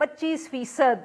25%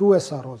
2 SROs।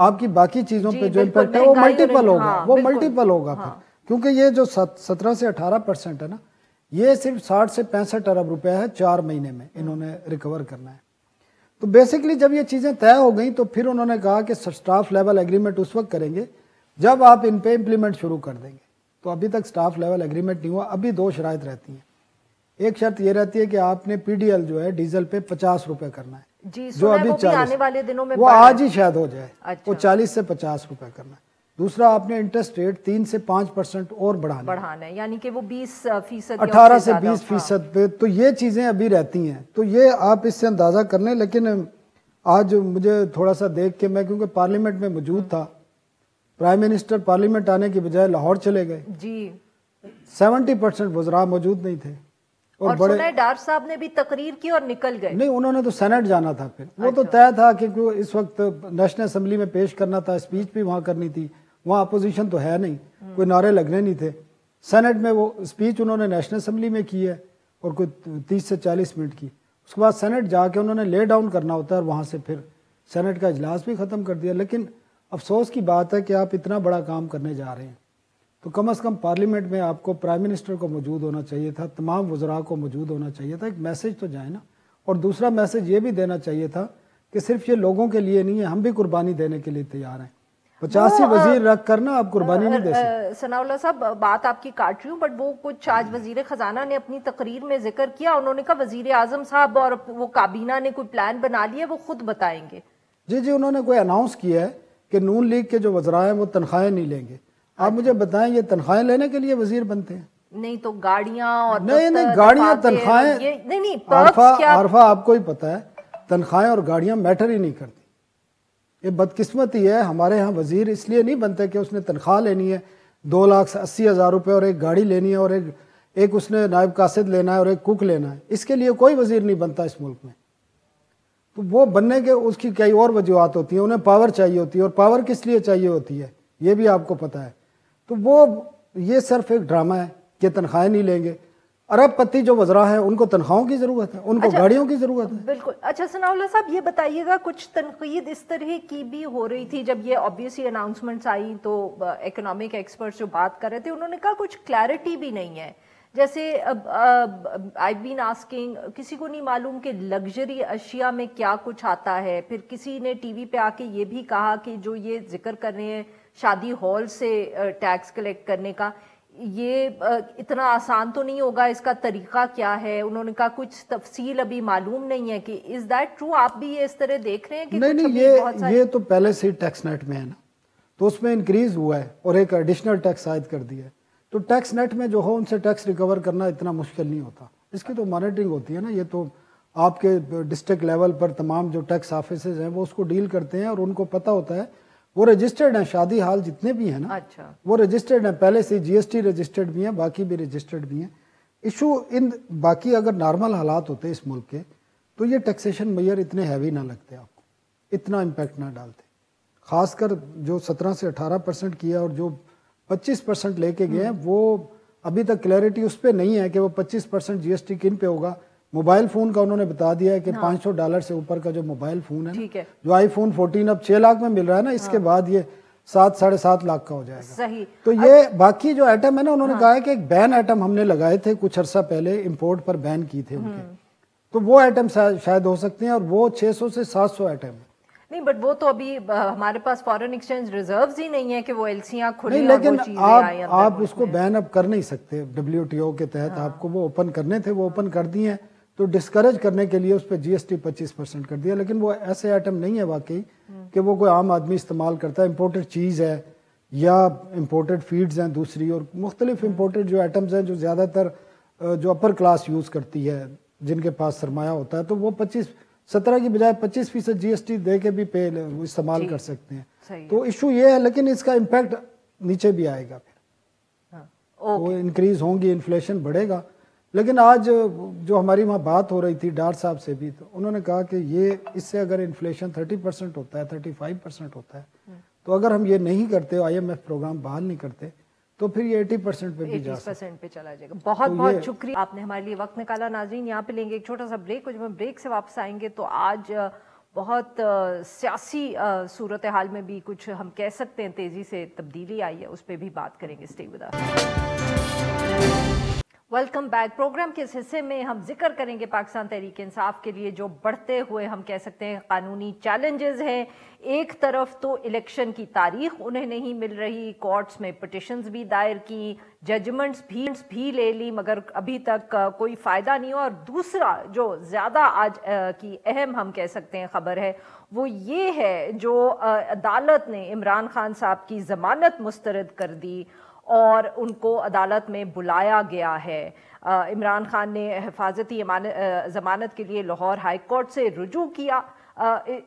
آپ کی باقی چیزوں پہ جو امپیکٹ ہے وہ ملٹیپل ہوگا، وہ ملٹیپل ہوگا پھر، کیونکہ یہ جو 17 سے 18% ہے نا، یہ صرف 60 سے 65 ارب روپے ہے 4 مہینے میں انہوں نے ریکور کرنا ہے. تو بیسکلی جب یہ چیزیں طے ہو گئیں تو پھر انہوں نے کہا کہ سٹاف لیول ایگریمنٹ اس وقت کریں گے جب آپ ان پہ امپلیمنٹ شروع کر دیں گے. تو ابھی تک سٹاف لیول ایگریمنٹ نہیں ہوا. ابھی 2 شرائط رہتی ہیں. ایک شرط یہ رہتی ہے کہ آپ نے پی ڈی ایل جو ہے ڈیزل پہ 50 روپے کرنا ہے، جو ابھی 40، وہ آج ہی شاید ہو جائے، وہ 40 سے 50 روپے کرنا ہے. دوسرا آپ نے انٹرسٹ ریٹ 3 سے 5% اور بڑھانا ہے، یعنی کہ وہ 20%، 18 سے 20% پہ. تو یہ چیزیں ابھی رہتی ہیں. تو یہ آپ اس سے اندازہ کر لیں. لیکن آج مجھے تھوڑا سا دیکھ کے، میں کیونکہ پارلیمنٹ میں موجود تھا، پرائم منسٹر پارلیمنٹ آنے کی بجائے لاہور چلے گئے. جی 70% وزراء موجود نہیں تھے. اور سنائے ڈار صاحب نے بھی تقریر کی اور نکل گئے. نہیں، انہوں نے تو سینٹ جانا تھا. پھر وہ تو طے تھا کہ اس وقت نیشنل اسمبلی میں پیش کرنا تھا، اسپیچ بھی وہاں کرنی تھی. وہاں اپوزیشن تو ہے نہیں، کوئی نعرے لگنے نہیں تھے. سینٹ میں وہ اسپیچ انہوں نے نیشنل اسمبلی میں کی ہے اور کوئی 30 سے 40 منٹ کی. اس کے بعد سینٹ جا کے انہوں نے لے ڈاؤن کرنا ہوتا ہے اور وہاں سے پھر سینٹ کا اجلاس بھی ختم کر دیا. لیکن افسوس کی بات ہے کہ آپ اتنا بڑا کام کرنے جا رہے ہیں تو کم از کم پارلیمنٹ میں آپ کو پرائم منسٹر کو موجود ہونا چاہیے تھا، تمام وزراء کو موجود ہونا چاہیے تھا. ایک میسج تو جائے نا. اور دوسرا میسج یہ بھی دینا چاہیے تھا کہ صرف یہ لوگوں کے لیے نہیں ہے، ہم بھی قربانی دینے کے لیے تیار ہیں. 85 وزیر رکھ کر نا آپ قربانی نہیں دے سکتے. ثناء اللہ صاحب، بات آپ کی کاٹ رہی ہوں، بٹ وہ کچھ آج وزیر خزانہ نے اپنی تقریر میں ذکر کیا. انہوں نے کہا وزیر اعظم صاحب اور وہ کابینہ نے کوئی پلان بنا لیا، وہ خود بتائیں گے. جی انہوں نے کوئی اناؤنس کیا ہے کہ نون لیگ کے جو وزراء ہیں وہ تنخواہیں نہیں لیں گے. آپ مجھے بتائیں یہ تنخواہیں لینے کے لیے وزیر بنتے ہیں؟ نہیں تو گاڑیاں اور نہیں گاڑیاں تنخواہیں، عارفہ آپ کو ہی پتہ ہے تنخواہیں اور گاڑیاں میٹر ہی نہیں کرتی. یہ بدقسمتی ہے. ہمارے ہاں وزیر اس لیے نہیں بنتے کہ اس نے تنخواہ لینی ہے 2,80,000 روپے اور ایک گاڑی لینی ہے اور ایک اس نے نائب قاصد لینا ہے اور ایک کوک لینا ہے. اس کے لیے کوئی وزیر نہیں بنتا اس ملک میں. تو وہ بننے کے اس کی کئی اور وجوہات ہوتی ہیں. انہیں پاور چاہیے ہوتی ہے، اور پاور کس لیے چاہیے ہوتی ہے یہ بھی آپ کو پتہ ہے. تو وہ یہ صرف ایک ڈرامہ ہے کہ تنخواہیں نہیں لیں گے. ارب پتی جو وزراء ہیں ان کو تنخواہوں کی ضرورت ہے، ان کو گاڑیوں کی ضرورت ہے. بالکل. اچھا ثناء اللہ صاحب یہ بتائیے گا، کچھ تنقید اس طرح کی بھی ہو رہی تھی جب یہ آبویسلی اناؤنسمنٹس آئی تو اکنامک ایکسپرٹس جو بات کر رہے تھے انہوں نے کہا کچھ کلیئرٹی بھی نہیں ہے. جیسے آئی بین آسکنگ، کسی کو نہیں معلوم کہ لگژری اشیاء میں کیا کچھ آتا ہے. پھر کسی نے ٹی وی پہ آ کے یہ بھی کہا کہ جو یہ ذکر کر رہے ہیں شادی ہال سے ٹیکس کلیکٹ کرنے کا، یہ اتنا آسان تو نہیں ہوگا، اس کا طریقہ کیا ہے. انہوں نے کہا کچھ تفصیل ابھی معلوم نہیں ہے. کہ از دیٹ ٹرو؟ آپ بھی یہ اس طرح دیکھ رہے ہیں کہ نہیں یہ تو پہلے سے ٹیکس نیٹ میں ہے نا، تو اس میں انکریز ہوا ہے اور ایک ایڈیشنل ٹیکس عائد کر دیا ہے. تو ٹیکس نیٹ میں جو ہو ان سے ٹیکس ریکور کرنا اتنا مشکل نہیں ہوتا. اس کی تو مانیٹرنگ ہوتی ہے نا. یہ تو آپ کے ڈسٹرکٹ لیول پر تمام جو ٹیکس آفیسز ہیں وہ اس کو ڈیل کرتے ہیں اور ان کو پتہ ہوتا ہے. وہ رجسٹرڈ ہیں، شادی ہال جتنے بھی ہیں نا وہ رجسٹرڈ ہیں پہلے سے. جی ایس ٹی رجسٹرڈ بھی ہیں، باقی بھی رجسٹرڈ بھی ہیں. ایشو باقی اگر نارمل حالات ہوتے اس ملک کے تو یہ ٹیکسیشن میئر اتنے ہیوی نہ لگتے، آپ کو اتنا امپیکٹ نہ ڈالتے. خاص کر جو 17 سے 18% کیا اور جو 25% لے کے گئے ہیں، وہ ابھی تک کلیئرٹی اس پہ نہیں ہے کہ وہ 25% جی ایس ٹی کن پہ ہوگا. موبائل فون کا انہوں نے بتا دیا ہے کہ $500 سے اوپر کا جو موبائل فون ہے، جو آئی فون 14 اب 6 لاکھ میں مل رہا ہے نا، اس کے بعد یہ 7-7.5 لاکھ کا ہو جائے گا. تو یہ باقی جو ایٹم ہے نا، انہوں نے کہا ہے کہ ایک بین ایٹم ہم نے لگائے تھے کچھ عرصہ پہلے، امپورٹ پر بین کی تھے ان کے، تو وہ ایٹم شاید ہو سکتے ہیں اور وہ 600 سے 700 ایٹم ہیں. نہیں بٹ وہ تو ابھی ہمارے پاس فارن ایکسچینج ریزروز ہی نہیں ہے کہ وہ ایلسیاں کھلیں. لیکن آپ اس کو بین اب کر نہیں سکتے. WTO کے تحت آپ کو وہ اوپن کرنے تھے، وہ اوپن کر دی ہیں. تو ڈسکریج کرنے کے لیے اس پہ جی ایس ٹی 25% کر دیا. لیکن وہ ایسے آئٹم نہیں ہے واقعی کہ وہ کوئی عام آدمی استعمال کرتا ہے. امپورٹڈ چیز ہے یا امپورٹڈ فیڈز ہیں دوسری، اور مختلف امپورٹڈ جو آئٹمز ہیں جو زیادہ تر جو اپر کلاس یوز کرتی ہے، جن کے پاس سرمایہ ہوتا ہے، تو وہ 17 کی بجائے 25% جی ایس ٹی دے کے بھی استعمال کر سکتے ہیں. تو ایشو یہ ہے. لیکن اس کا امپیکٹ نیچے بھی آئے گا، پھر وہ انکریز ہوں گی، انفلیشن بڑھے گا. لیکن آج جو ہماری وہاں بات ہو رہی تھی ڈار صاحب سے بھی، تو انہوں نے کہا کہ یہ اس سے اگر انفلیشن 30% ہوتا ہے، 35% ہوتا ہے، تو اگر ہم یہ نہیں کرتے، آئی ایم ایف پروگرام بحال نہیں کرتے، تو پھر یہ 80% پہ بھی جا سکتا ہے، 80% پہ چلا جائے گا. بہت بہت شکریہ، آپ نے ہمارے لیے وقت نکالا. ناظرین یہاں پہ لیں گے ایک چھوٹا سا بریک. کچھ میں بریک سے واپس آئیں گے تو آج بہت سیاسی صورتحال میں بھی کچھ ہم کہہ سکتے ہیں تیزی سے تبدیلی آئی ہے، اس پہ بھی بات کریں گے. Stay with us. Welcome back. Programme کے اس حصے میں ہم ذکر کریں گے پاکستان تحریک انصاف کے لیے جو بڑھتے ہوئے ہم کہہ سکتے ہیں قانونی چیلنجز ہیں. ایک طرف تو الیکشن کی تاریخ انہیں نہیں مل رہی، کورٹس میں پٹیشنز بھی دائر کی، ججمنٹس بھی لے لی، مگر ابھی تک کوئی فائدہ نہیں ہوا. اور دوسرا جو زیادہ آج کی اہم ہم کہہ سکتے ہیں خبر ہے وہ یہ ہے جو عدالت نے عمران خان صاحب کی ضمانت مسترد کر دی اور ان کو عدالت میں بلایا گیا ہے. عمران خان نے حفاظتی ضمانت کے لیے لاہور ہائی کورٹ سے رجوع کیا.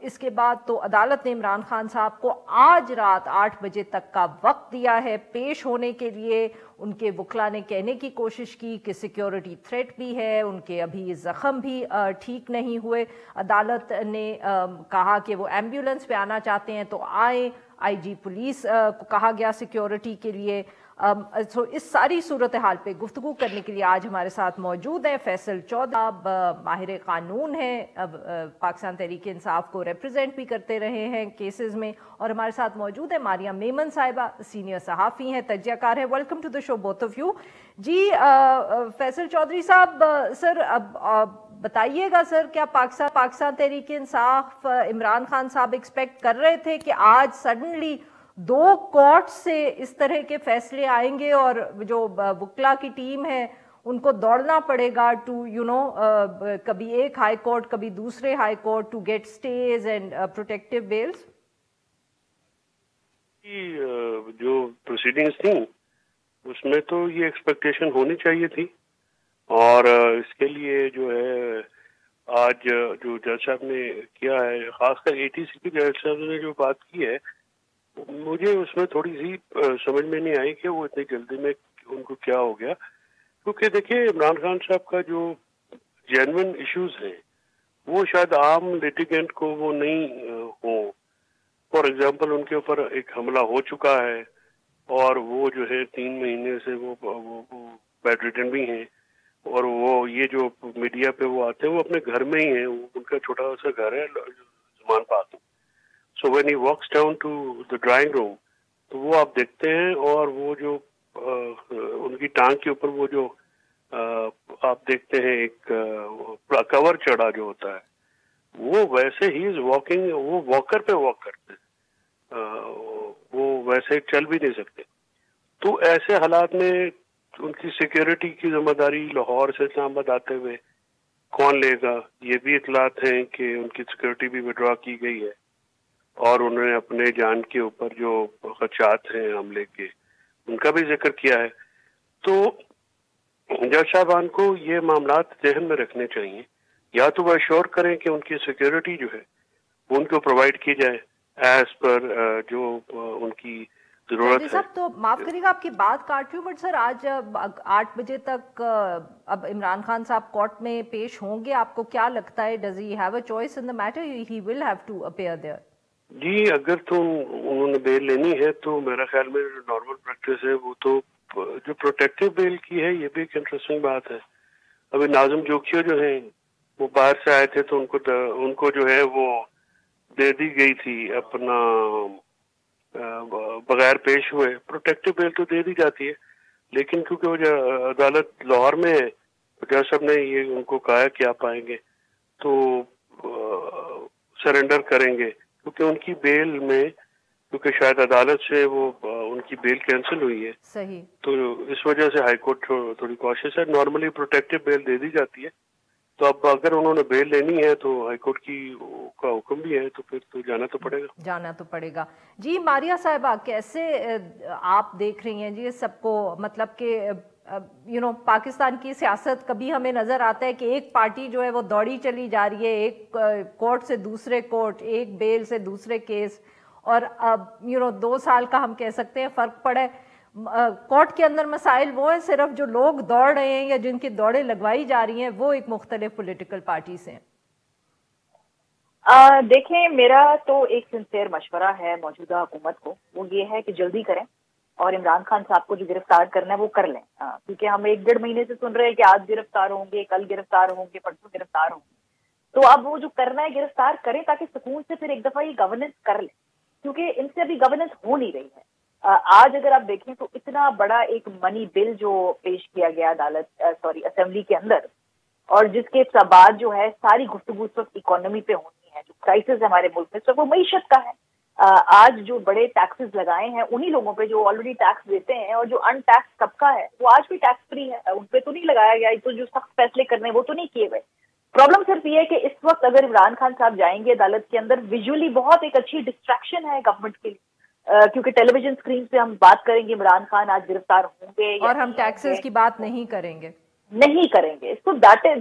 اس کے بعد تو عدالت نے عمران خان صاحب کو آج رات 8 بجے تک کا وقت دیا ہے پیش ہونے کے لیے. ان کے وکلا نے کہنے کی کوشش کی کہ سیکیورٹی تھریٹ بھی ہے، ان کے ابھی زخم بھی ٹھیک نہیں ہوئے. عدالت نے کہا کہ وہ ایمبولینس پہ آنا چاہتے ہیں تو آئیں. آئی جی پولیس کو کہا گیا سیکیورٹی کے لیے. اس ساری صورتحال پہ گفتگو کرنے کے لیے آج ہمارے ساتھ موجود ہیں فیصل چودھری، ماہر قانون ہیں، پاکستان تحریک انصاف کو ریپرزینٹ بھی کرتے رہے ہیں کیسز میں، اور ہمارے ساتھ موجود ہیں ماریہ میمن صاحبہ، سینئر صحافی ہیں، تجزیہ کار ہیں. Welcome to the show both of you. جی فیصل چودھری صاحب، سر اب بتائیے گا سر، کیا پاکستان تحریک انصاف عمران خان صاحب ایکسپیکٹ کر رہے تھے کہ آج سڈنلی 2 کورٹ سے اس طرح کے فیصلے آئیں گے اور جو وکلا کی ٹیم ہے ان کو دوڑنا پڑے گا ٹو کبھی ایک ہائی کورٹ کبھی دوسرے high court to get stays and protective bails? جو پروسیڈنگز تھیں اس میں تو یہ ایکسپیکٹیشن ہونی چاہیے تھی، اور اس کے لیے جو ہے آج جو جج صاحب نے کیا ہے، خاص کر ATC کے جج صاحب نے جو بات کی ہے، مجھے اس میں تھوڑی سی سمجھ میں نہیں آئی کہ وہ اتنی جلدی میں ان کو کیا ہو گیا. کیونکہ دیکھیے عمران خان صاحب کا جو جینوئن ایشوز ہیں وہ شاید عام لیٹیگنٹ کو وہ نہیں ہوں. فار ایگزامپل ان کے اوپر ایک حملہ ہو چکا ہے اور وہ جو ہے 3 مہینے سے وہ بیڈ ریڈن بھی ہیں، اور وہ یہ جو میڈیا پہ وہ آتے ہیں وہ اپنے گھر میں ہی ہیں، ان کا چھوٹا سا گھر ہے زمان پاک. So when he walks down to the drawing room تو وہ آپ دیکھتے ہیں، اور وہ جو ان کی ٹانگ کے اوپر وہ جو آپ دیکھتے ہیں ایک کور چڑھا جو ہوتا ہے، وہ ویسے ہی از واکنگ، وہ واکر پہ واک کرتے ہیں، وہ ویسے چل بھی نہیں سکتے. تو ایسے حالات میں ان کی سیکیورٹی کی ذمہ داری لاہور سے اسلام آباد آتے ہوئے کون لے گا؟ یہ بھی اطلاعات ہیں کہ ان کی سیکیورٹی بھی وڈرا کی گئی ہے، اور انہوں نے اپنے جان کے اوپر جو خدشات ہیں حملے کے ان کا بھی ذکر کیا ہے. تو جج صاحبان کو یہ معاملات ذہن میں رکھنے چاہیے، یا تو وہ ایشور کریں کہ ان کی سیکیورٹی جو ہے وہ ان کو پرووائڈ کی جائے ایز پر جو ان کی ضرورت ہے. صاحب تو معاف کریے گا آپ کی بات کاٹ رہی ہوں، بٹ سر آج 8 بجے تک اب عمران خان صاحب کورٹ میں پیش ہوں گے. آپ کو کیا لگتا ہے، does he have a choice in the matter? He will have to appear there. جی اگر تو انہوں نے بیل لینی ہے تو میرا خیال میں نارمل پریکٹس ہے وہ تو جو پروٹیکٹیو بیل کی ہے، یہ بھی ایک انٹرسٹنگ بات ہے. ابھی ناظم جوکیو جو ہیں وہ باہر سے آئے تھے تو ان کو جو ہے وہ دے دی گئی تھی اپنا بغیر پیش ہوئے. پروٹیکٹیو بیل تو دے دی جاتی ہے، لیکن کیونکہ وہ جو عدالت لاہور میں ہے تو جج صاحب نے یہ ان کو کہا کہ آپ آئیں گے تو سرنڈر کریں گے، کیونکہ ان کی بیل میں، کیونکہ شاید عدالت سے وہ ان کی بیل کینسل ہوئی ہے صحیح، تو اس وجہ سے ہائی کورٹ تھوڑی کوشش ہے. نارملی پروٹیکٹیو بیل دے دی جاتی ہے، تو اب اگر انہوں نے بیل لینی ہے تو ہائی کورٹ کا حکم بھی ہے تو پھر تو جانا تو پڑے گا. جی ماریہ صاحبہ، کیسے آپ دیکھ رہی ہیں جی سب کو؟ مطلب کہ پاکستان کی سیاست کبھی ہمیں نظر آتا ہے کہ ایک پارٹی جو ہے وہ دوڑی چلی جا رہی ہے، ایک کورٹ سے دوسرے کورٹ، ایک بیل سے دوسرے کیس، اور 2 سال کا ہم کہہ سکتے ہیں فرق پڑا ہے. کورٹ کے اندر مسائل وہ ہیں، صرف جو لوگ دوڑ رہے ہیں یا جن کی دوڑیں لگوائی جا رہی ہیں وہ ایک مختلف پولیٹیکل پارٹی سے ہیں. دیکھیں، میرا تو ایک سنسیئر مشورہ ہے موجودہ حکومت کو، وہ یہ ہے کہ جلدی کریں اور عمران خان صاحب کو جو گرفتار کرنا ہے وہ کر لیں. کیونکہ ہم 1-1.5 مہینے سے سن رہے ہیں کہ آج گرفتار ہوں گے، کل گرفتار ہوں گے، پرسوں گرفتار ہوں گے. تو اب وہ جو کرنا ہے گرفتار کریں تاکہ سکون سے پھر ایک دفعہ یہ گورننس کر لیں، کیونکہ ان سے ابھی گورننس ہو نہیں رہی ہے۔ آج اگر آپ دیکھیں تو اتنا بڑا ایک منی بل جو پیش کیا گیا اسمبلی کے اندر، اور جس کے بعد جو ہے ساری گفتگو اس وقت اکانومی پہ ہونی ہے، جو کرائسس ہے ہمارے ملک میں اس وقت وہ معیشت کا ہے۔ آج جو بڑے ٹیکسز لگائے ہیں انہی لوگوں پہ جو آلریڈی ٹیکس دیتے ہیں، اور جو ان ٹیکس طبقہ ہے وہ آج بھی ٹیکس فری ہے، ان پہ تو نہیں لگایا گیا، تو جو سخت فیصلے کرنے وہ تو نہیں کیے گئے۔ پرابلم صرف یہ ہے کہ اس وقت اگر عمران خان صاحب جائیں گے عدالت کے اندر، ویژولی بہت ایک اچھی ڈسٹریکشن ہے گورنمنٹ کے لیے، کیونکہ ٹیلی ویژن اسکرین پہ ہم بات کریں گے عمران خان آج گرفتار ہوں گے اور ہم ٹیکسز کی بات نہیں کریں گے، تو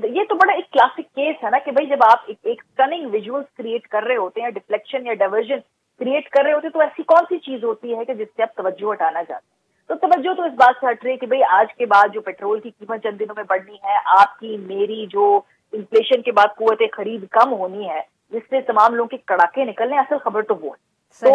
یہ تو بڑا ایک کلاسک کیس ہے نا کہ بھائی جب آپ ایک سٹننگ ویژولز کریٹ کر رہے ہوتے ہیں، ڈیفلیکشن یا ڈائیورژن کریٹ کر رہے ہوتے ہیں، تو ایسی کون سی چیز ہوتی ہے کہ جس سے آپ توجہ ہٹانا چاہتے ہیں؟ تو توجہ تو اس بات سے ہٹ رہی ہے کہ بھائی آج کے بعد جو پیٹرول کی قیمت چند دنوں میں بڑھنی ہے، آپ کی میری جو انفلیشن کے بعد قوت خرید کم ہونی ہے، جس سے تمام لوگوں کے کڑاکے نکلنے، اصل خبر تو وہ ہے۔ تو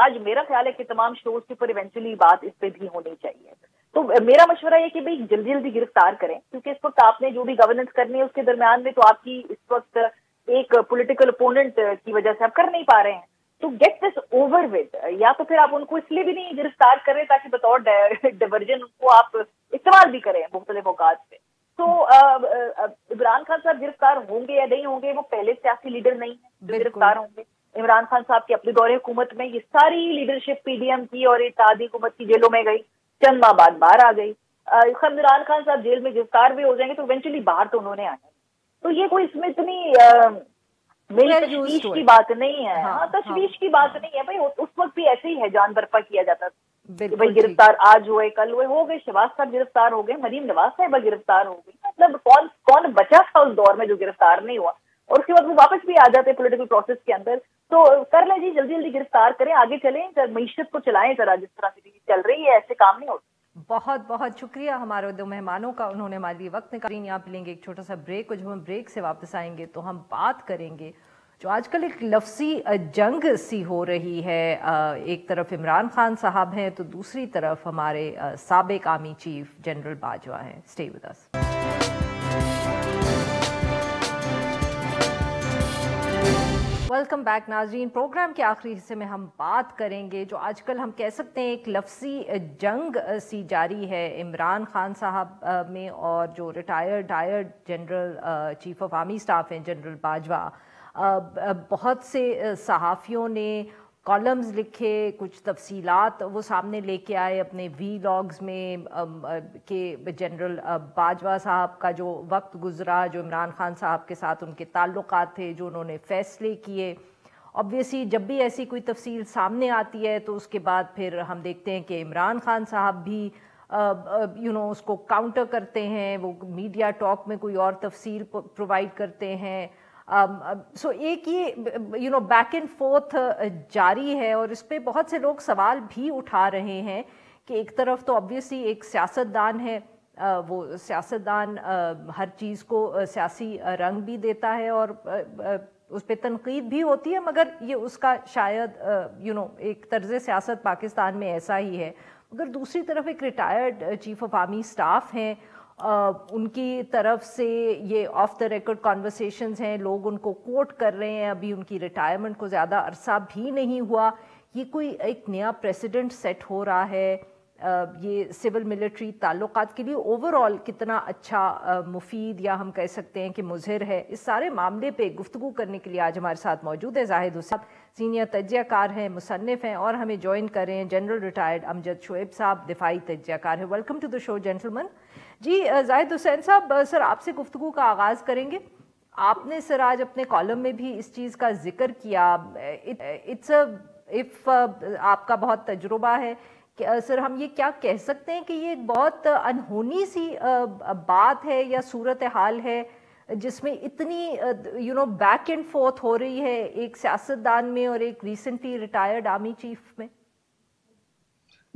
آج میرا خیال ہے کہ تمام شوز کے اوپر ایونچولی بات اس پہ بھی ہونی چاہیے۔ تو میرا مشورہ یہ کہ بھائی جلدی جلدی گرفتار کریں، کیونکہ اس وقت آپ نے جو بھی گورننس کرنی ہے اس کے درمیان میں تو آپ کی اس وقت ایک پولیٹیکل اپوننٹ کی وجہ سے آپ کر نہیں پا رہے ہیں۔ تو گیٹ دس اوور ود، یا تو پھر آپ ان کو اس لیے بھی نہیں گرفتار کریں تاکہ بطور ڈائیورژن ان کو آپ استعمال بھی کریں مختلف اوقات پہ۔ تو عمران خان صاحب گرفتار ہوں گے یا نہیں ہوں گے، وہ پہلے سیاسی لیڈر نہیں ہیں جو گرفتار ہوں گے۔ عمران خان صاحب کے اپنے دور حکومت میں یہ ساری لیڈرشپ پی ڈی ایم کی اور اتحادی حکومت کی جیلوں میں گئی، چند ماہ بعد باہر آ گئی۔ عمران خان صاحب جیل میں گرفتار بھی ہو جائیں گے تو ایونچولی باہر تو انہوں نے آنا ہے۔ تو یہ کوئی اس میں اتنی میری تشویش کی بات نہیں ہے، ہاں تشویش کی بات نہیں ہے بھائی، اس وقت بھی ایسے ہی ہے، جان برپا کیا جاتا تھا کہ بھائی گرفتار آج ہوئے کل ہوئے، ہو گئے شہباز صاحب گرفتار ہو گئے، مریم نواز صاحبہ گرفتار ہو گئی، مطلب کون بچا تھا اس دور میں جو گرفتار نہیں ہوا، اور اس کے بعد وہ واپس بھی آ جاتے پولیٹیکل پروسیس کے اندر۔ تو کر لیں جی، جلدی جلدی گرفتار کریں، آگے چلیں، معیشت کو چلائیں ذرا، جس طرح سے چل رہی ہے ایسے کام نہیں ہوتا۔ بہت بہت شکریہ ہمارے دو مہمانوں کا، انہوں نے ہمارے لیے وقت نکالا۔ یہاں پہ لیں گے ایک چھوٹا سا بریک، اور جب ہم بریک سے واپس آئیں گے تو ہم بات کریں گے جو آج کل ایک لفظی جنگ سی ہو رہی ہے، ایک طرف عمران خان صاحب ہیں تو دوسری طرف ہمارے سابق آرمی چیف جنرل باجوہ ہیں۔ Stay with us. Welcome back ناظرین، پروگرام کے آخری حصے میں ہم بات کریں گے جو آج کل ہم کہہ سکتے ہیں ایک لفظی جنگ سی جاری ہے عمران خان صاحب میں اور جو retired general chief of army staff ہیں جنرل باجوہ۔ بہت سے صحافیوں نے کالمز لکھے، کچھ تفصیلات وہ سامنے لے کے آئے اپنے وی لاگز میں کہ جنرل باجوہ صاحب کا جو وقت گزرا، جو عمران خان صاحب کے ساتھ ان کے تعلقات تھے، جو انہوں نے فیصلے کیے۔ obviously جب بھی ایسی کوئی تفصیل سامنے آتی ہے تو اس کے بعد پھر ہم دیکھتے ہیں کہ عمران خان صاحب بھی اس کو کاؤنٹر کرتے ہیں، وہ میڈیا ٹاک میں کوئی اور تفصیل پرووائڈ کرتے ہیں۔ سو ایک یہ بیک اینڈ فورتھ جاری ہے، اور اس پہ بہت سے لوگ سوال بھی اٹھا رہے ہیں کہ ایک طرف تو obviously ایک سیاستدان ہے، وہ سیاستدان ہر چیز کو سیاسی رنگ بھی دیتا ہے اور اس پہ تنقید بھی ہوتی ہے، مگر یہ اس کا شاید ایک طرز سیاست پاکستان میں ایسا ہی ہے۔ مگر دوسری طرف ایک retired chief of army staff ہیں، ان کی طرف سے یہ آف دا ریکارڈ کانورسیشنز ہیں، لوگ ان کو کوٹ کر رہے ہیں، ابھی ان کی ریٹائرمنٹ کو زیادہ عرصہ بھی نہیں ہوا، یہ کوئی ایک نیا پریسیڈنٹ سیٹ ہو رہا ہے، یہ سول ملٹری تعلقات کے لیے اوور آل کتنا اچھا مفید یا ہم کہہ سکتے ہیں کہ مضر ہے۔ اس سارے معاملے پہ گفتگو کرنے کے لیے آج ہمارے ساتھ موجود ہے زاہد حسین، سینئر تجزیہ کار ہیں، مصنف ہیں، اور ہمیں جوائن کر رہے ہیں جنرل ریٹائرڈ امجد شعیب صاحب، دفاعی تجزیہ کار ہیں۔ ویلکم ٹو دا شو جینٹلمن۔ جی زاہد حسین صاحب، سر آپ سے گفتگو کا آغاز کریں گے۔ آپ نے سر آج اپنے کالم میں بھی اس چیز کا ذکر کیا، آپ کا بہت تجربہ ہے کہ سر ہم یہ کیا کہہ سکتے ہیں کہ یہ ایک بہت انہونی سی بات ہے یا صورتحال ہے جس میں اتنی بیک اینڈ فورتھ ہو رہی ہے ایک سیاستدان میں اور ایک ریسنٹلی ریٹائرڈ آرمی چیف میں؟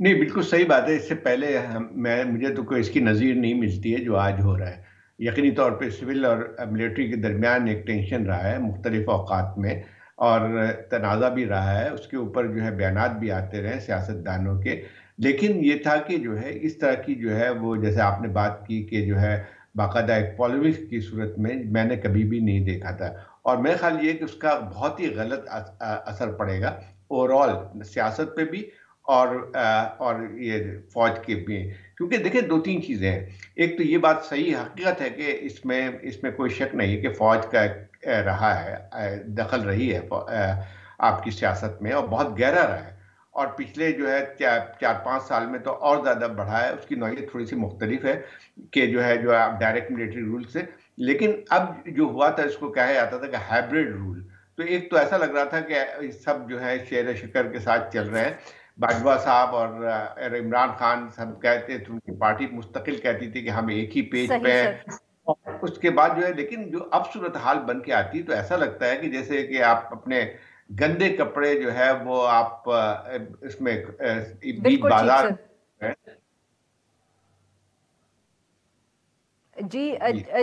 نہیں، بالکل صحیح بات ہے۔ اس سے پہلے مجھے تو کوئی اس کی نظیر نہیں ملتی ہے جو آج ہو رہا ہے۔ یقینی طور پہ سول اور ملٹری کے درمیان ایک ٹینشن رہا ہے مختلف اوقات میں، اور تنازع بھی رہا ہے، اس کے اوپر جو ہے بیانات بھی آتے رہے سیاستدانوں کے، لیکن یہ تھا کہ جو ہے اس طرح کی جو ہے وہ جیسے آپ نے بات کی کہ جو ہے باقاعدہ ایک پالیمک کی صورت میں میں نے کبھی بھی نہیں دیکھا تھا. اور میرا خیال یہ کہ اس کا بہت ہی غلط اثر پڑے گا اوور آل سیاست پہ بھی اور یہ فوج کے بھی. کیونکہ دیکھیں دو تین چیزیں ہیں. ایک تو یہ بات صحیح حقیقت ہے کہ اس میں کوئی شک نہیں کہ فوج کا رہا ہے دخل رہی ہے آپ کی سیاست میں اور بہت گہرا رہا ہے. اور پچھلے جو ہے 4-5 سال میں تو اور زیادہ بڑھا ہے. اس کی نوعیت تھوڑی سی مختلف ہے کہ جو ہے ڈائریکٹ ملٹری رول سے. لیکن اب جو ہوا تھا اس کو کہا جاتا تھا کہ ہائبرڈ رول. تو ایک تو ایسا لگ رہا تھا کہ سب جو ہے شیر شکر کے ساتھ چل رہے ہیں. باجوہ صاحب اور عمران خان سب کہتے تھے, ان کی پارٹی مستقل کہتی تھی کہ ہم ایک ہی پیج پہ ہیں. اس کے بعد جو ہے لیکن جو اب صورتحال بن کے آتی تو ایسا لگتا ہے کہ جیسے کہ آپ اپنے گندے کپڑے جو ہے وہ آپ اس میں بیچ بازار. جی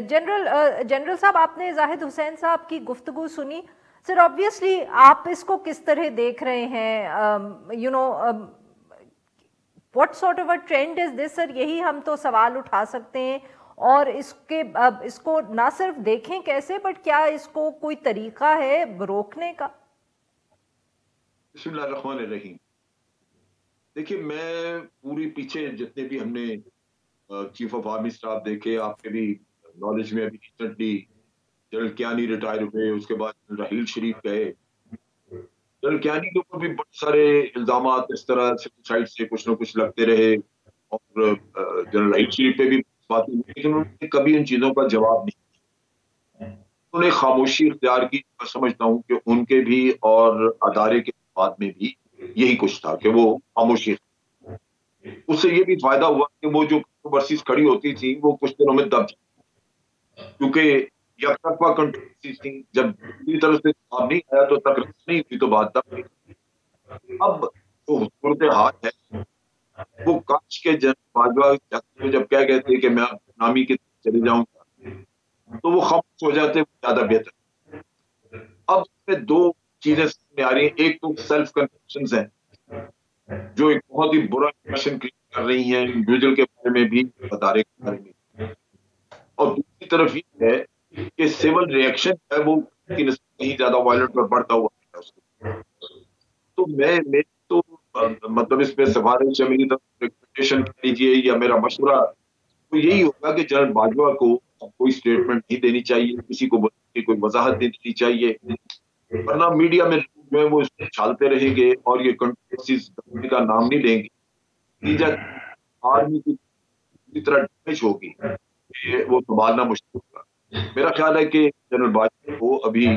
جنرل صاحب, آپ نے زاہد حسین صاحب کی گفتگو سنی. سر آبویسلی آپ اس کو کس طرح دیکھ رہے ہیں؟ You know what sort of a trend is this sir? یہی ہم تو سوال اٹھا سکتے ہیں. اور اس کو نہ صرف دیکھیں کیسے, بٹ کیا اس کو کوئی طریقہ ہے روکنے کا؟ بسم اللہ الرحمن الرحیم. دیکھیے میں پوری پیچھے جتنے بھی ہم نے چیف آف آرمی اسٹاف دیکھے, آپ کے بھی نالج میں ابھی ریسنٹلی جنرل کیانی ریٹائر ہوئے, اس کے بعد راحیل شریف گئے. جنرل کیانی کے اوپر بھی بہت سارے الزامات اس طرح سائڈ سے کچھ نہ کچھ لگتے رہے, اور جنرل راحیل شریف پہ بھی باتیں ہوئی, لیکن انہوں نے کبھی ان چیزوں کا جواب نہیں دیا. انہوں نے خاموشی اختیار کی. میں سمجھتا ہوں کہ ان کے بھی اور ادارے کے بعد میں بھی یہی کچھ تھا کہ وہ خاموشی. اس سے یہ بھی فائدہ ہوا کہ وہ جو کنٹروورسیز کھڑی ہوتی تھی وہ کچھ دنوں میں دب جاتی, کیونکہ یک طرفہ کنٹروورسیز تھی. جب پوری طرح سے جواب نہیں آیا تو تقریر نہیں ہوئی تو بات دب گئی. اب جو صورتحال ہے وہ کاش کے باجوہ جب کہہ گئے تھے کہ میں نامی کی طرف چلے جاؤں گا تو وہ خاموش ہو جاتے, زیادہ بہتر. اب اس میں دو چیزیں سامنے آ رہی ہیں. ایک تو سیلف کنفیشنز ہیں جو ایک بہت ہی برا امپریشن کریٹ کر رہی ہیں انڈیویجول کے بارے میں بھی, ادارے کے بارے میں. اور دوسری طرف یہ ہے کہ سول ریئیکشن ہے وہ کہیں زیادہ وائلنٹ اور بڑھتا ہوا ہے. تو میں تو مطلب اس میں سفارش میری طرف ریکمنڈیشن کیجیے یا میرا مشورہ تو یہی ہوگا کہ جنرل باجوہ کو کوئی اسٹیٹمنٹ نہیں دینی چاہیے, کسی کو کوئی وضاحت نہیں دینی چاہیے, ورنہ میڈیا میں جو ہے وہ اس کو چھالتے رہیں گے اور یہ کنٹروورسیز کا نام نہیں لیں گے. آرمی کی طرح ڈیمیج ہوگی کہ وہ سنبھالنا مشکل ہوگا. میرا خیال ہے کہ جنرل باجوہ کو ابھی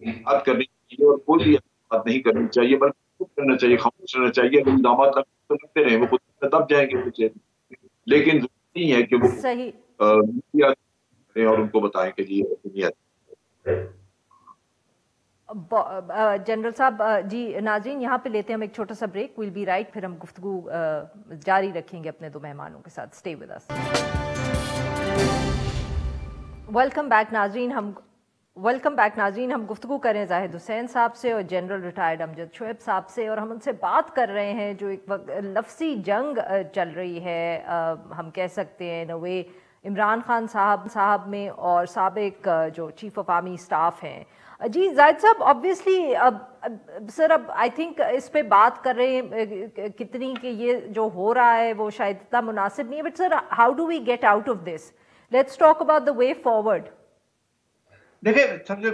بات کرنی چاہیے اور کوئی بھی بات نہیں کرنی چاہیے, بلکہ چپ کرنا چاہیے, خاموش رہنا چاہیے. الزامات لگتے رہیں وہ خود دب جائیں گے کچھ, لیکن ضروری نہیں ہے کہ وہ میڈیا اور ان کو بتائیں کہ جی دنیا. جنرل صاحب جی ناظرین یہاں پہ لیتے ہیں ہم ایک چھوٹا سا بریک. ویل بی رائٹ, پھر ہم گفتگو جاری رکھیں گے اپنے دو مہمانوں کے ساتھ. Stay with us. Welcome back ناظرین, ہم گفتگو کریں زاہد حسین صاحب سے اور جنرل ریٹائرڈ امجد شعیب صاحب سے, اور ہم ان سے بات کر رہے ہیں جو ایک لفظی جنگ چل رہی ہے ہم کہہ سکتے ہیں نوے عمران خان صاحب میں اور سابق جو چیف آف آرمی اسٹاف ہیں. جی زاہد صاحب, آبویسلی سر اب آئی تھنک اس پہ بات کر رہے ہیں کتنی کہ یہ جو ہو رہا ہے وہ شاید اتنا مناسب نہیں ہے, but sir how do we get out of this? Let's talk about the way forward. دیکھیں سب سے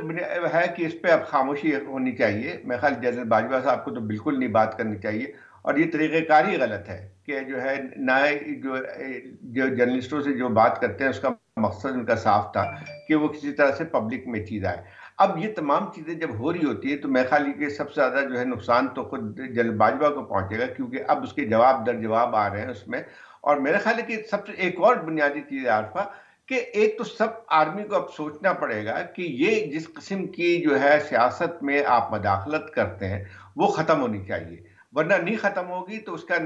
ہے کہ اس پہ اب خاموشی ہونی چاہیے. میں خیال جنرل باجوہ صاحب کو تو بالکل نہیں بات کرنی چاہیے, اور یہ طریقہ کار ہی غلط ہے کہ جو ہے نہ جو جرنلسٹوں سے جو بات کرتے ہیں اس کا مقصد ان کا صاف تھا کہ وہ کسی طرح سے پبلک میں چیز آئے. اب یہ تمام چیزیں جب ہو رہی ہوتی ہے تو میں خیال کہ سب سے زیادہ جو ہے نقصان تو خود جنرل باجوہ کو پہنچے گا, کیونکہ اب اس کے جواب در جواب آ رہے ہیں اس میں. اور میرا خیال ہے کہ سب سے ایک اور بنیادی چیز ہے عارفہ کہ ایک تو سب آرمی کو اب سوچنا پڑے گا کہ یہ جس قسم کی جو ہے سیاست میں آپ مداخلت کرتے ہیں وہ ختم ہونی چاہیے, ورنہ نہیں ختم ہوگی تو اس کا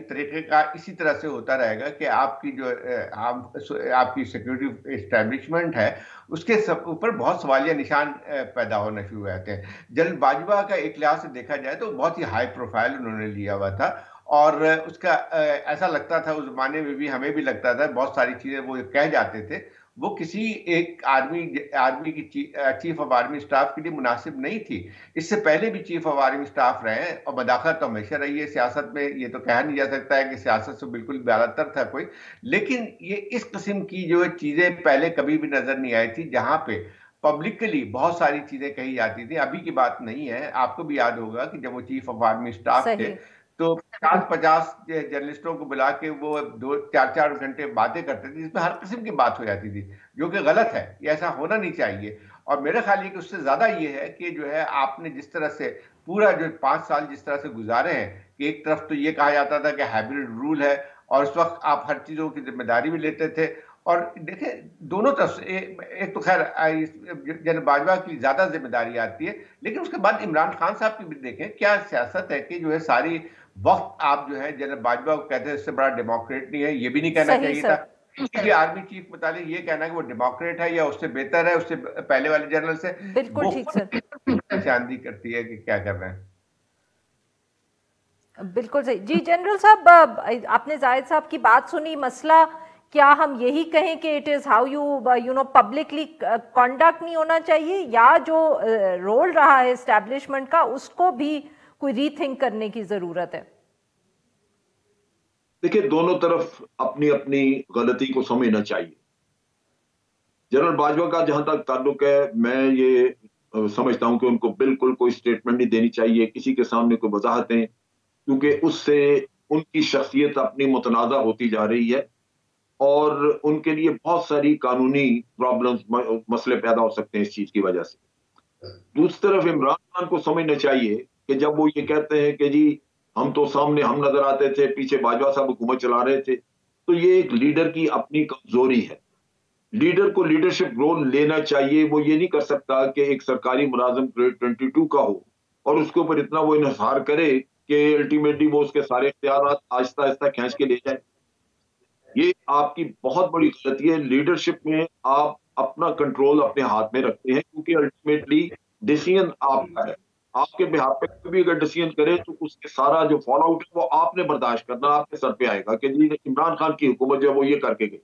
طریقہ کار اسی طرح سے ہوتا رہے گا کہ آپ کی جو آپ کی سیکورٹی اسٹیبلشمنٹ ہے اس کے اوپر بہت سوالیہ نشان پیدا ہونا شروع ہو جاتے ہیں. جنرل باجوہ کا ایک لحاظ سے دیکھا جائے تو بہت ہی ہائی پروفائل انہوں نے لیا ہوا تھا, اور اس کا ایسا لگتا تھا اس زمانے میں بھی، ہمیں بھی لگتا تھا، بہت ساری چیزیں وہ کہہ جاتے تھے وہ کسی ایک آرمی کی چیف آف آرمی اسٹاف کے لیے مناسب نہیں تھی. اس سے پہلے بھی چیف آف آرمی اسٹاف رہے ہیں اور مداخلت تو ہمیشہ رہی ہے سیاست میں. یہ تو کہا نہیں جا سکتا ہے کہ سیاست سے بالکل بالا تر تھا کوئی، لیکن یہ اس قسم کی جو چیزیں پہلے کبھی بھی نظر نہیں آئی تھی جہاں پہ پبلکلی بہت ساری چیزیں کہی جاتی تھی. ابھی کی بات نہیں ہے، آپ کو بھی یاد ہوگا کہ جب وہ چیف آف آرمی اسٹاف تھے تو 50 جرنلسٹوں کو بلا کے وہ 2-4 گھنٹے باتیں کرتے تھے جس میں ہر قسم کی بات ہو جاتی تھی، جو کہ غلط ہے. یہ ایسا ہونا نہیں چاہیے. اور میرا خیال یہ کہ اس سے زیادہ یہ ہے کہ جو ہے آپ نے جس طرح سے پورا جو 5 سال جس طرح سے گزارے ہیں کہ ایک طرف تو یہ کہا جاتا تھا کہ ہائبرڈ رول ہے اور اس وقت آپ ہر چیزوں کی ذمہ داری بھی لیتے تھے. اور دیکھیں دونوں طرف سے ایک تو خیر جنرل باجوہ کی زیادہ ذمہ داری آتی ہے، لیکن اس کے بعد عمران خان صاحب کی بھی دیکھیں کیا سیاست ہے کہ جو ہے ساری وقت آپ جو ہے جنرل باجوہ کو کہتے ہیں اس سے بڑا ڈیموکریٹ نہیں ہے. یہ بھی نہیں کہنا چاہیے تھا. کسی آرمی چیف متعلق یہ کہنا کہ وہ ڈیموکریٹ ہے یا اس سے بہتر ہے اس سے پہلے والے جنرل سے، بالکل ٹھیک سر، چاندی کرتی ہے کہ کیا کر رہے ہیں. بالکل صحیح. جی جنرل صاحب، آپ نے زاہد صاحب کی بات سنی. مسئلہ کیا ہم یہی کہیں کہ it is how you know publicly conduct نہیں ہونا چاہیے، یا جو رول رہا ہے اسٹیبلشمنٹ کا اس کو بھی کوئی ری تھنک کرنے کی ضرورت ہے؟ دیکھیں دونوں طرف اپنی اپنی غلطی کو سمجھنا چاہیے. جنرل باجوہ کا جہاں تک تعلق ہے، میں یہ سمجھتا ہوں کہ ان کو بالکل کوئی سٹیٹمنٹ نہیں دینی چاہیے، کسی کے سامنے کوئی وضاحتیں، کیونکہ اس سے ان کی شخصیت اپنی متنازع ہوتی جا رہی ہے اور ان کے لیے بہت ساری قانونی پرابلمز، مسئلے پیدا ہو سکتے ہیں اس چیز کی وجہ سے. دوسری طرف عمران خان کو سمجھنا چاہیے کہ جب وہ یہ کہتے ہیں کہ جی ہم تو سامنے ہم نظر آتے تھے، پیچھے باجوہ صاحب حکومت چلا رہے تھے، تو یہ ایک لیڈر کی اپنی کمزوری ہے. لیڈر کو لیڈرشپ رول لینا چاہیے. وہ یہ نہیں کر سکتا کہ ایک سرکاری ملازم گریڈ 22 کا ہو اور اس کے اوپر اتنا وہ انحصار کرے کہ الٹیمیٹلی وہ اس کے سارے اختیارات آہستہ آہستہ کھینچ کے لے جائے. یہ آپ کی بہت بڑی غلطی ہے. لیڈرشپ میں آپ اپنا کنٹرول اپنے ہاتھ میں رکھتے ہیں کیونکہ الٹیمیٹلی ڈیسیژن آپ کا ہے. آپ کے بہاف پہ بھی اگر ڈیسیژن کرے تو اس کے سارا جو فال آؤٹ ہے وہ آپ نے برداشت کرنا، آپ کے سر پہ آئے گا کہ جی عمران خان کی حکومت جو ہے وہ یہ کر کے گئی.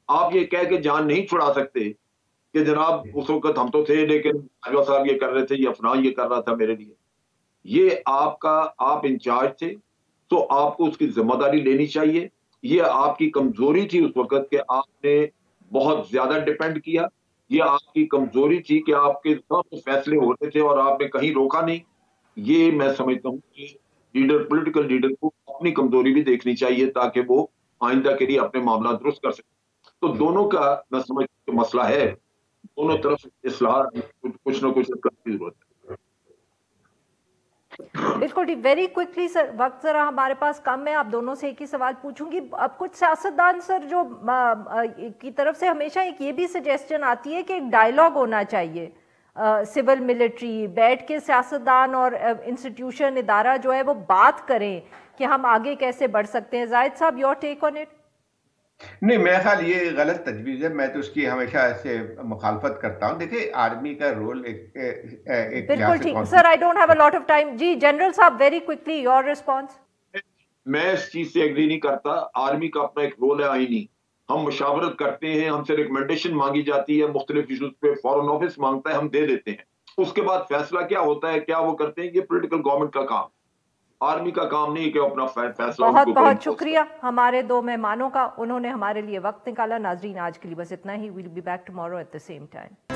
آپ یہ کہہ کے جان نہیں چھڑا سکتے کہ جناب اس وقت ہم تو تھے لیکن باجوہ صاحب یہ کر رہے تھے یا فلاں یہ کر رہا تھا میرے لیے. یہ آپ انچارج تھے تو آپ کو اس کی ذمہ داری لینی چاہیے. یہ آپ کی کمزوری تھی اس وقت کہ آپ نے بہت زیادہ ڈیپینڈ کیا. یہ آپ کی کمزوری تھی کہ آپ کے سب فیصلے ہوتے تھے اور آپ نے کہیں روکا نہیں. یہ میں سمجھتا ہوں کہ پولیٹیکل لیڈر کو اپنی کمزوری بھی دیکھنی چاہیے تاکہ وہ آئندہ کے لیے اپنے معاملات درست کر سکے. تو دونوں کا میں سمجھتا ہوں مسئلہ ہے، دونوں طرف اصلاح کچھ نہ کچھ کرنے کی ضرورت ہے. بالکل ٹھیک. ویری کوئکلی سر، وقت ذرا ہمارے پاس کم ہے، آپ دونوں سے ایک ہی سوال پوچھوں گی. اب کچھ سیاستدان سر جو کی طرف سے ہمیشہ ایک یہ بھی سجیسشن آتی ہے کہ ایک ڈائیلاگ ہونا چاہیے سول ملٹری، بیٹھ کے سیاستدان اور انسٹیٹیوشن ادارہ جو ہے وہ بات کریں کہ ہم آگے کیسے بڑھ سکتے ہیں. زاہد صاحب یور ٹیک آن اٹ؟ نہیں، میرا خیال یہ غلط تجویز ہے. میں تو اس کی ہمیشہ ایسے مخالفت کرتا ہوں. دیکھیں آرمی کا رول ایک بالکل ٹھیک sir. I don't have a lot of time. جی جنرل صاحب ویری کوئکلی یور ریسپانس. میں اس چیز سے ایگری نہیں کرتا. آرمی کا اپنا ایک رول ہے آئینی. ہم مشاورت کرتے ہیں، ہم سے ریکمنڈیشن مانگی جاتی ہے مختلف ایشوز پہ، فارن آفس مانگتا ہے، ہم دے دیتے ہیں. اس کے بعد فیصلہ کیا ہوتا ہے، کیا وہ کرتے ہیں، یہ پولیٹیکل گورنمنٹ کا کام. آرمی کا کام نہیں کہ اپنا فیصلہ. بہت بہت شکریہ ہمارے دو مہمانوں کا، انہوں نے ہمارے لیے وقت نکالا. ناظرین آج کے لیے بس اتنا ہی. We'll be back tomorrow at the same time.